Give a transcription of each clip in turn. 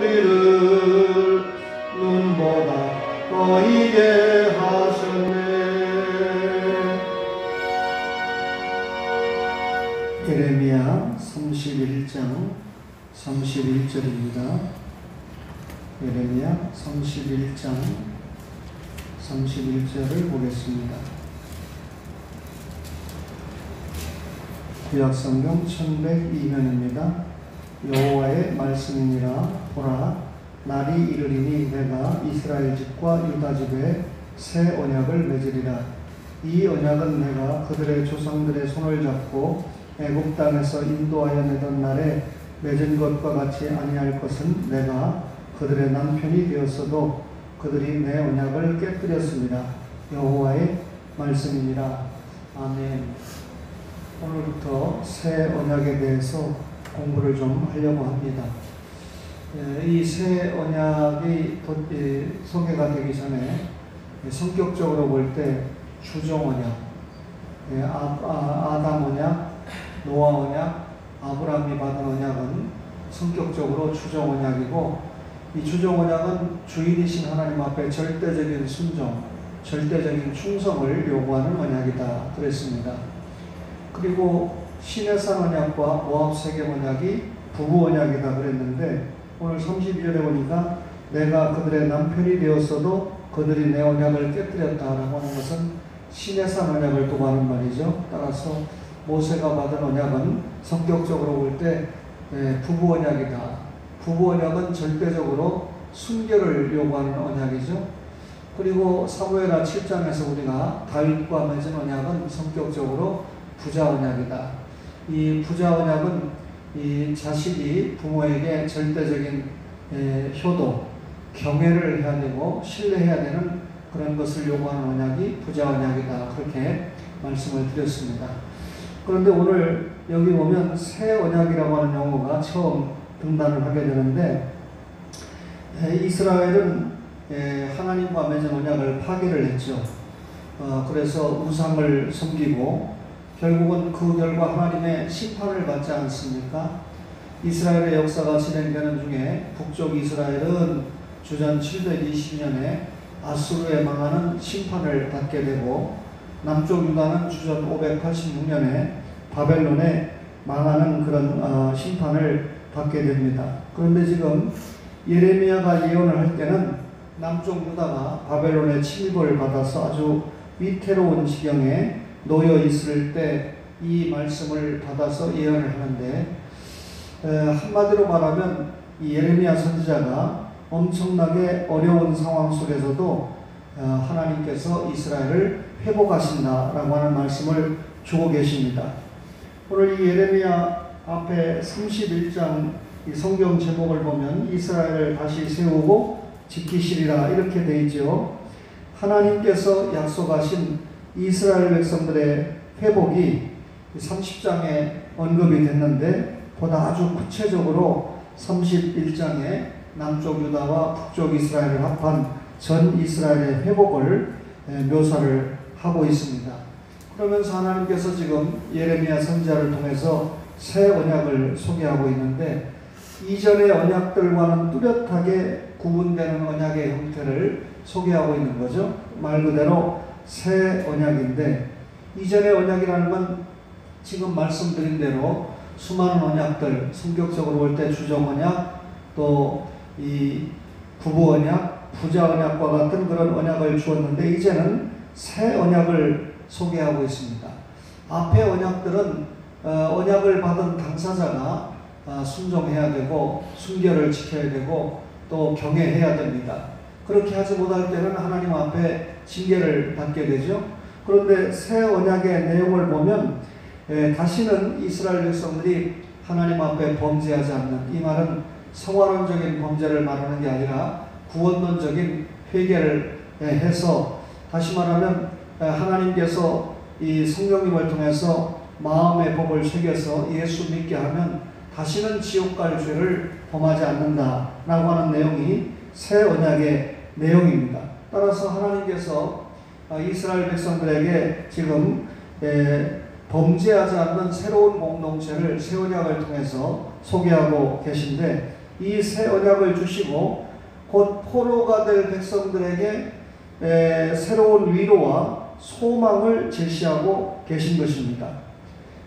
우리를 눈보다 보이게 하셨네. 예레미야 31장 31절입니다. 예레미야 31장 31절을 보겠습니다. 구약성경 1102면입니다. 여호와의 말씀이니라. 보라, 날이 이르리니 내가 이스라엘 집과 유다 집에 새 언약을 맺으리라. 이 언약은 내가 그들의 조상들의 손을 잡고 애굽 땅에서 인도하여 내던 날에 맺은 것과 같이 아니할 것은 내가 그들의 남편이 되었어도 그들이 내 언약을 깨뜨렸습니다. 여호와의 말씀이니라. 아멘. 오늘부터 새 언약에 대해서 공부를 좀 하려고 합니다. 이 새 언약이 소개가 되기 전에 성격적으로 볼 때 주종 언약, 아담 언약, 노아 언약, 아브라함이 받은 언약은 성격적으로 주종 언약이고, 이 주종 언약은 주인이신 하나님 앞에 절대적인 순종, 절대적인 충성을 요구하는 언약이다 그랬습니다. 그리고 시내산 언약과 모압 세겜 언약이 부부 언약이다 그랬는데, 오늘 32절에 보니까 내가 그들의 남편이 되었어도 그들이 내 언약을 깨뜨렸다라고 하는 것은 시내산 언약을 도구하는 말이죠. 따라서 모세가 받은 언약은 성격적으로 볼 때 부부 언약이다. 부부 언약은 절대적으로 순결을 요구하는 언약이죠. 그리고 사무엘하 7장에서 우리가 다윗과 맺은 언약은 성격적으로 부자 언약이다. 이 부자 언약은 이 자식이 부모에게 절대적인 효도, 경애를 해야 되고 신뢰해야 되는 그런 것을 요구하는 언약이 부자 언약이다. 그렇게 말씀을 드렸습니다. 그런데 오늘 여기 보면 새 언약이라고 하는 용어가 처음 등단을 하게 되는데, 이스라엘은 하나님과 맺은 언약을 파괴를 했죠. 그래서 우상을 섬기고 결국은 그 결과 하나님의 심판을 받지 않습니까? 이스라엘의 역사가 진행되는 중에 북쪽 이스라엘은 주전 720년에 아수르에 망하는 심판을 받게 되고, 남쪽 유다는 주전 586년에 바벨론에 망하는 그런 심판을 받게 됩니다. 그런데 지금 예레미야가 예언을 할 때는 남쪽 유다가 바벨론의 침입을 받아서 아주 위태로운 지경에 놓여 있을 때 이 말씀을 받아서 예언을 하는데, 한마디로 말하면 이 예레미야 선지자가 엄청나게 어려운 상황 속에서도 하나님께서 이스라엘을 회복하신다라고 하는 말씀을 주고 계십니다. 오늘 이 예레미야 앞에 31장 이 성경 제목을 보면 이스라엘을 다시 세우고 지키시리라 이렇게 되어 있죠. 하나님께서 약속하신 이스라엘 백성들의 회복이 30장에 언급이 됐는데, 보다 아주 구체적으로 31장에 남쪽 유다와 북쪽 이스라엘을 합한 전 이스라엘의 회복을 묘사를 하고 있습니다. 그러면서 하나님께서 지금 예레미야 선지자를 통해서 새 언약을 소개하고 있는데, 이전의 언약들과는 뚜렷하게 구분되는 언약의 형태를 소개하고 있는 거죠. 말 그대로 새 언약인데, 이전의 언약이라는 건 지금 말씀드린 대로 수많은 언약들, 성격적으로 볼 때 주종 언약, 또 이 부부 언약, 부자 언약과 같은 그런 언약을 주었는데, 이제는 새 언약을 소개하고 있습니다. 앞의 언약들은 언약을 받은 당사자가 순종해야 되고 순결을 지켜야 되고 또 경외해야 됩니다. 그렇게 하지 못할 때는 하나님 앞에 징계를 받게 되죠. 그런데 새 언약의 내용을 보면 다시는 이스라엘 백성들이 하나님 앞에 범죄하지 않는, 이 말은 성화론적인 범죄를 말하는 게 아니라 구원론적인 회개를 해서, 다시 말하면 하나님께서 이 성령님을 통해서 마음의 법을 새겨서 예수 믿게 하면 다시는 지옥 갈 죄를 범하지 않는다라고 하는 내용이 새 언약의 내용입니다. 따라서 하나님께서 이스라엘 백성들에게 지금 범죄하지 않는 새로운 공동체를 새 언약을 통해서 소개하고 계신데, 이 새 언약을 주시고 곧 포로가 될 백성들에게 새로운 위로와 소망을 제시하고 계신 것입니다.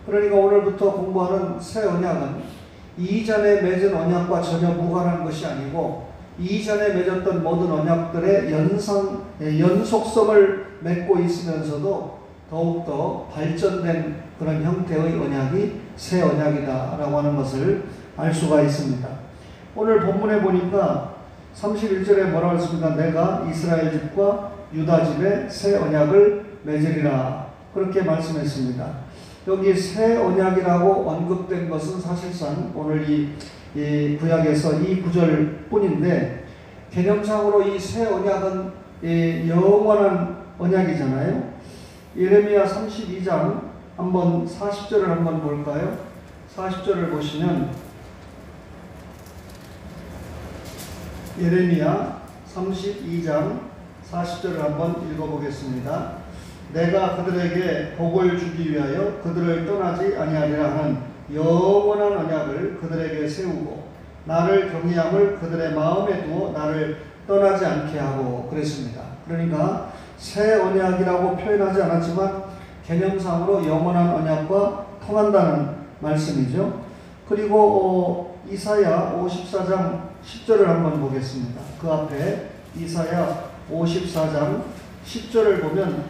그러니까 오늘부터 공부하는 새 언약은 이전에 맺은 언약과 전혀 무관한 것이 아니고 이전에 맺었던 모든 언약들의 연속성을 맺고 있으면서도 더욱더 발전된 그런 형태의 언약이 새 언약이다라고 하는 것을 알 수가 있습니다. 오늘 본문에 보니까 31절에 뭐라고 했습니까? 내가 이스라엘 집과 유다 집에 새 언약을 맺으리라, 그렇게 말씀했습니다. 여기 새 언약이라고 언급된 것은 사실상 오늘 이 구약에서 이 구절 뿐인데, 개념상으로 이 새 언약은 영원한 언약이잖아요. 예레미야 32장 한번 40절을 한번 볼까요? 40절을 보시면 예레미야 32장 40절을 한번 읽어보겠습니다. 내가 그들에게 복을 주기 위하여 그들을 떠나지 아니하리라 하는 영원한 언약을 그들에게 세우고 나를 경외함을 그들의 마음에 두어 나를 떠나지 않게 하고 그랬습니다. 그러니까 새 언약이라고 표현하지 않았지만 개념상으로 영원한 언약과 통한다는 말씀이죠. 그리고 이사야 54장 10절을 한번 보겠습니다. 그 앞에 이사야 54장 10절을 보면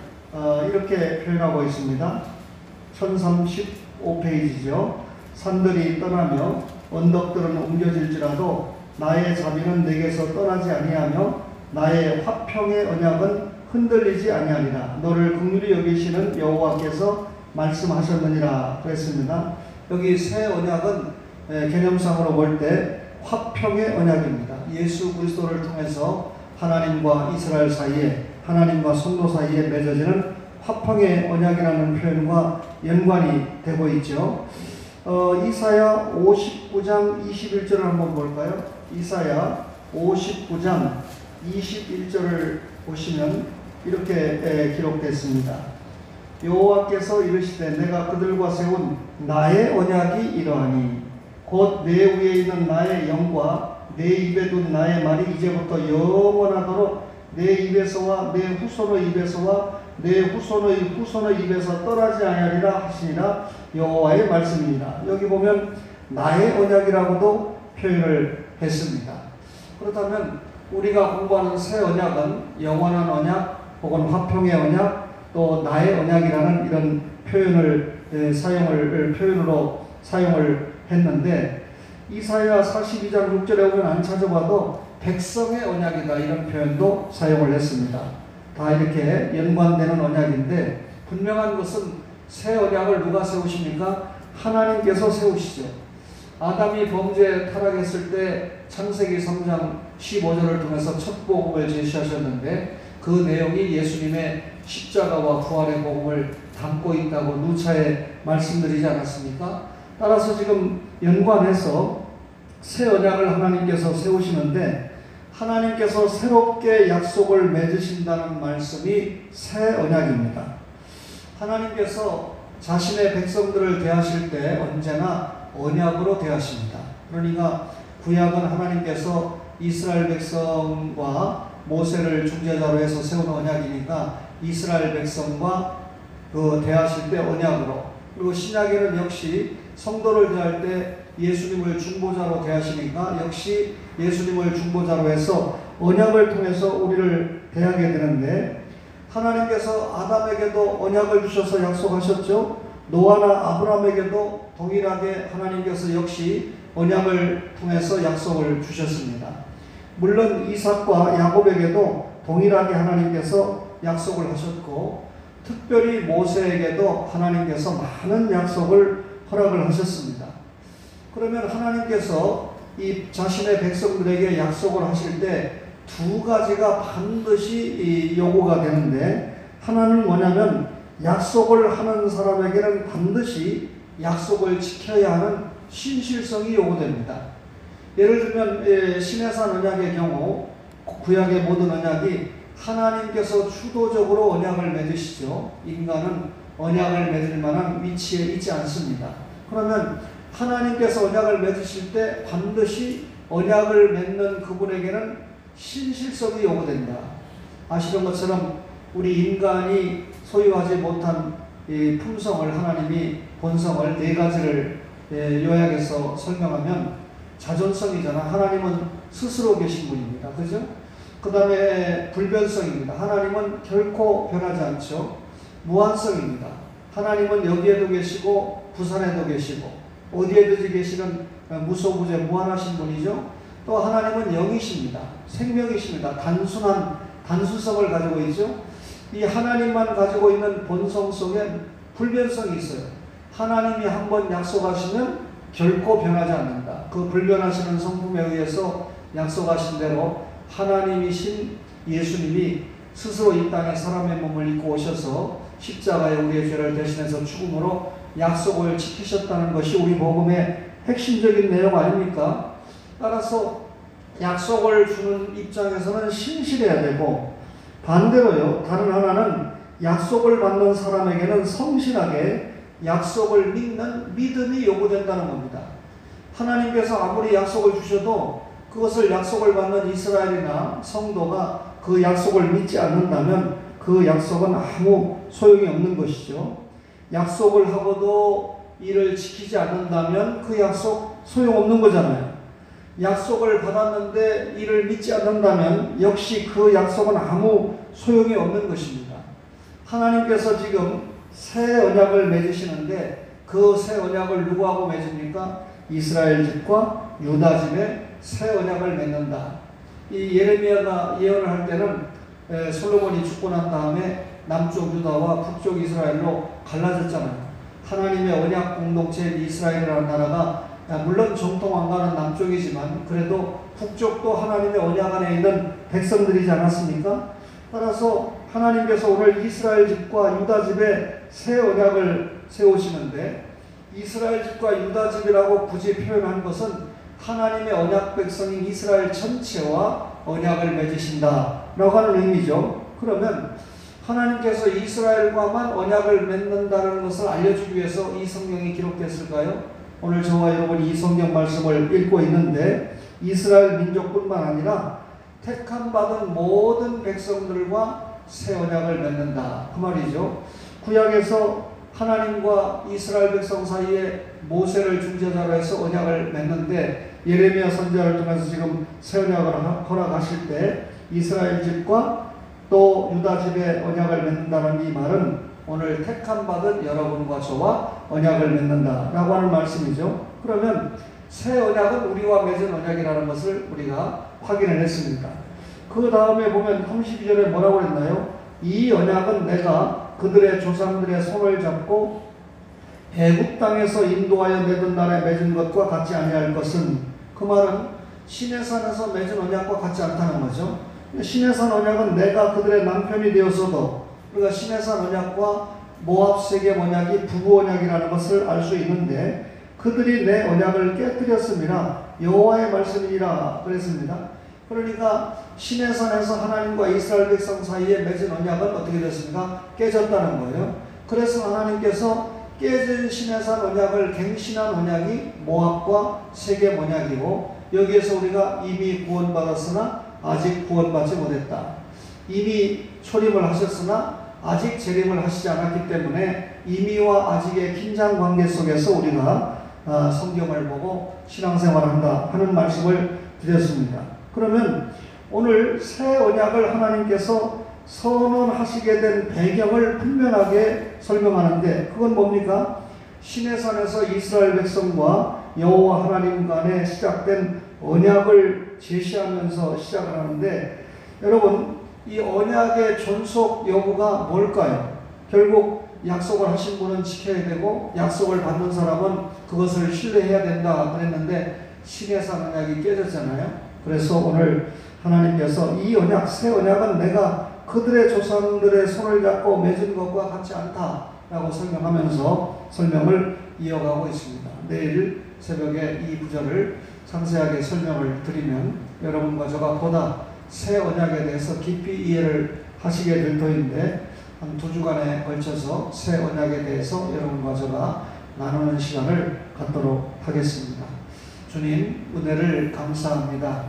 이렇게 표현하고 있습니다. 1035페이지죠. 산들이 떠나며 언덕들은 옮겨질지라도 나의 자비는 내게서 떠나지 아니하며 나의 화평의 언약은 흔들리지 아니하리라. 너를 긍휼히 여기시는 여호와께서 말씀하셨느니라 그랬습니다. 여기 새 언약은 개념상으로 볼 때 화평의 언약입니다. 예수 그리스도를 통해서 하나님과 이스라엘 사이에, 하나님과 성도 사이에 맺어지는 화평의 언약이라는 표현과 연관이 되고 있죠. 이사야 59장 21절을 한번 볼까요? 이사야 59장 21절을 보시면 이렇게 기록됐습니다. 여호와께서 이르시되 내가 그들과 세운 나의 언약이 이러하니 곧 내 위에 있는 나의 영과 내 입에 둔 나의 말이 이제부터 영원하도록 내 입에서와 내 후손의 입에서와 내 후손의 후손의 입에서 떠나지 아니하리라 하시니라. 여호와의 말씀입니다. 여기 보면 나의 언약이라고도 표현을 했습니다. 그렇다면 우리가 공부하는 새 언약은 영원한 언약 혹은 화평의 언약 또 나의 언약이라는 이런 표현으로 사용을 했는데, 이사야 42장 6절에 보면 안 찾아봐도 백성의 언약이다 이런 표현도 사용을 했습니다. 다 이렇게 연관되는 언약인데, 분명한 것은 새 언약을 누가 세우십니까? 하나님께서 세우시죠. 아담이 범죄 타락했을 때 창세기 3장 15절을 통해서 첫 복음을 제시하셨는데, 그 내용이 예수님의 십자가와 부활의 복음을 담고 있다고 누차에 말씀드리지 않았습니까? 따라서 지금 연관해서 새 언약을 하나님께서 세우시는데, 하나님께서 새롭게 약속을 맺으신다는 말씀이 새 언약입니다. 하나님께서 자신의 백성들을 대하실 때 언제나 언약으로 대하십니다. 그러니까 구약은 하나님께서 이스라엘 백성과 모세를 중재자로 해서 세운 언약이니까 이스라엘 백성과 대하실 때 언약으로, 그리고 신약에는 역시 성도를 대할 때 예수님을 중보자로 대하시니까 역시 예수님을 중보자로 해서 언약을 통해서 우리를 대하게 되는데, 하나님께서 아담에게도 언약을 주셔서 약속하셨죠. 노아나 아브라함에게도 동일하게 하나님께서 역시 언약을 통해서 약속을 주셨습니다. 물론 이삭과 야곱에게도 동일하게 하나님께서 약속을 하셨고, 특별히 모세에게도 하나님께서 많은 약속을 허락을 하셨습니다. 그러면 하나님께서 이 자신의 백성들에게 약속을 하실 때 두 가지가 반드시 요구가 되는데, 하나는 뭐냐면 약속을 하는 사람에게는 반드시 약속을 지켜야 하는 신실성이 요구됩니다. 예를 들면 시내산 언약의 경우 구약의 모든 언약이 하나님께서 주도적으로 언약을 맺으시죠. 인간은 언약을 맺을 만한 위치에 있지 않습니다. 그러면 하나님께서 언약을 맺으실 때 반드시 언약을 맺는 그분에게는 신실성이 요구된다. 아시는 것처럼 우리 인간이 소유하지 못한 이 품성을 하나님이 본성을 네 가지를 요약해서 설명하면 자존성이잖아. 하나님은 스스로 계신 분입니다. 그죠? 그 다음에 불변성입니다. 하나님은 결코 변하지 않죠. 무한성입니다. 하나님은 여기에도 계시고 부산에도 계시고 어디에든지 계시는 무소부재 무한하신 분이죠. 또 하나님은 영이십니다. 생명이십니다. 단순한 단순성을 가지고 있죠. 이 하나님만 가지고 있는 본성 속엔 불변성이 있어요. 하나님이 한번 약속하시면 결코 변하지 않는다. 그 불변하시는 성품에 의해서 약속하신 대로 하나님이신 예수님이 스스로 이 땅에 사람의 몸을 입고 오셔서 십자가에 우리의 죄를 대신해서 죽음으로 약속을 지키셨다는 것이 우리 복음의 핵심적인 내용 아닙니까? 따라서 약속을 주는 입장에서는 신실해야 되고, 반대로요, 다른 하나는 약속을 받는 사람에게는 성실하게 약속을 믿는 믿음이 요구된다는 겁니다. 하나님께서 아무리 약속을 주셔도 그것을 약속을 받는 이스라엘이나 성도가 그 약속을 믿지 않는다면 그 약속은 아무 소용이 없는 것이죠. 약속을 하고도 이를 지키지 않는다면 그 약속 소용없는 거잖아요. 약속을 받았는데 이를 믿지 않는다면 역시 그 약속은 아무 소용이 없는 것입니다. 하나님께서 지금 새 언약을 맺으시는데 그 새 언약을 누구하고 맺습니까? 이스라엘 집과 유다 집에 새 언약을 맺는다. 이 예레미야가 예언을 할 때는 솔로몬이 죽고 난 다음에 남쪽 유다와 북쪽 이스라엘로 갈라졌잖아요. 하나님의 언약 공동체인 이스라엘이라는 나라가 물론 정통왕가는 남쪽이지만 그래도 북쪽도 하나님의 언약 안에 있는 백성들이지 않았습니까? 따라서 하나님께서 오늘 이스라엘 집과 유다 집에 새 언약을 세우시는데, 이스라엘 집과 유다 집이라고 굳이 표현한 것은 하나님의 언약 백성인 이스라엘 전체와 언약을 맺으신다라고 하는 의미죠. 그러면 하나님께서 이스라엘과만 언약을 맺는다는 것을 알려주기 위해서 이 성경이 기록됐을까요? 오늘 저와 여러분이 이 성경 말씀을 읽고 있는데 이스라엘 민족뿐만 아니라 택함 받은 모든 백성들과 새 언약을 맺는다, 그 말이죠. 구약에서 하나님과 이스라엘 백성 사이에 모세를 중재자로 해서 언약을 맺는데, 예레미야 선지자를 통해서 지금 새 언약을 허락하실 때 이스라엘 집과 또 유다 집에 언약을 맺는다는 이 말은 오늘 택함 받은 여러분과 저와 언약을 맺는다라고 하는 말씀이죠. 그러면 새 언약은 우리와 맺은 언약이라는 것을 우리가 확인을 했습니다. 그 다음에 보면 32절에 뭐라고 했나요? 이 언약은 내가 그들의 조상들의 손을 잡고 애굽 땅에서 인도하여 내던 날에 맺은 것과 같지 아니할 것은, 그 말은 시내산에서 맺은 언약과 같지 않다는 거죠. 시내산 언약은 내가 그들의 남편이 되어서도, 우리가 시내산 언약과 모압 세겜 언약이 부부 언약이라는 것을 알 수 있는데, 그들이 내 언약을 깨뜨렸음이라 여호와의 말씀이라 그랬습니다. 그러니까 시내산에서 하나님과 이스라엘 백성 사이에 맺은 언약은 어떻게 됐습니까? 깨졌다는 거예요. 그래서 하나님께서 깨진 시내산 언약을 갱신한 언약이 모압과 세겜 언약이고, 여기에서 우리가 이미 구원받았으나 아직 구원받지 못했다. 이미 초림을 하셨으나 아직 재림을 하시지 않았기 때문에 이미와 아직의 긴장 관계 속에서 우리가 성경을 보고 신앙생활을 한다 하는 말씀을 드렸습니다. 그러면 오늘 새 언약을 하나님께서 선언하시게 된 배경을 분명하게 설명하는데, 그건 뭡니까? 시내산에서 이스라엘 백성과 여호와 하나님 간에 시작된 언약을 제시하면서 시작을 하는데, 여러분, 이 언약의 존속 여부가 뭘까요? 결국 약속을 하신 분은 지켜야 되고 약속을 받는 사람은 그것을 신뢰해야 된다 그랬는데, 시내산 언약이 깨졌잖아요. 그래서 오늘 하나님께서 이 언약, 새 언약은 내가 그들의 조상들의 손을 잡고 맺은 것과 같지 않다라고 설명하면서 설명을 이어가고 있습니다. 내일 새벽에 이 구절을 상세하게 설명을 드리면 여러분과 저가 보다 새 언약에 대해서 깊이 이해를 하시게 될 터인데, 한 2주간에 걸쳐서 새 언약에 대해서 여러분과 저가 나누는 시간을 갖도록 하겠습니다. 주님, 은혜를 감사합니다.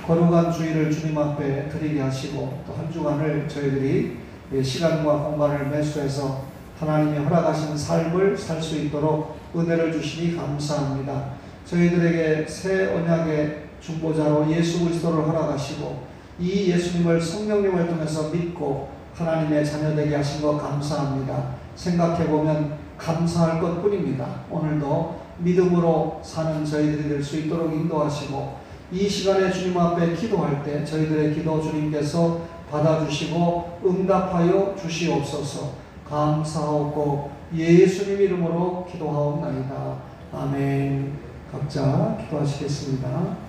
거룩한 주일을 주님 앞에 드리게 하시고 또 한 주간을 저희들이 시간과 공간을 매수해서 하나님이 허락하신 삶을 살 수 있도록 은혜를 주시니 감사합니다. 저희들에게 새 언약의 중보자로 예수 그리스도를 허락하시고 이 예수님을 성령님을 통해서 믿고 하나님의 자녀되게 하신 것 감사합니다. 생각해보면 감사할 것뿐입니다. 오늘도 믿음으로 사는 저희들이 될 수 있도록 인도하시고 이 시간에 주님 앞에 기도할 때 저희들의 기도 주님께서 받아주시고 응답하여 주시옵소서. 감사하고 예수님 이름으로 기도하옵나이다. 아멘. 각자 기도하시겠습니다.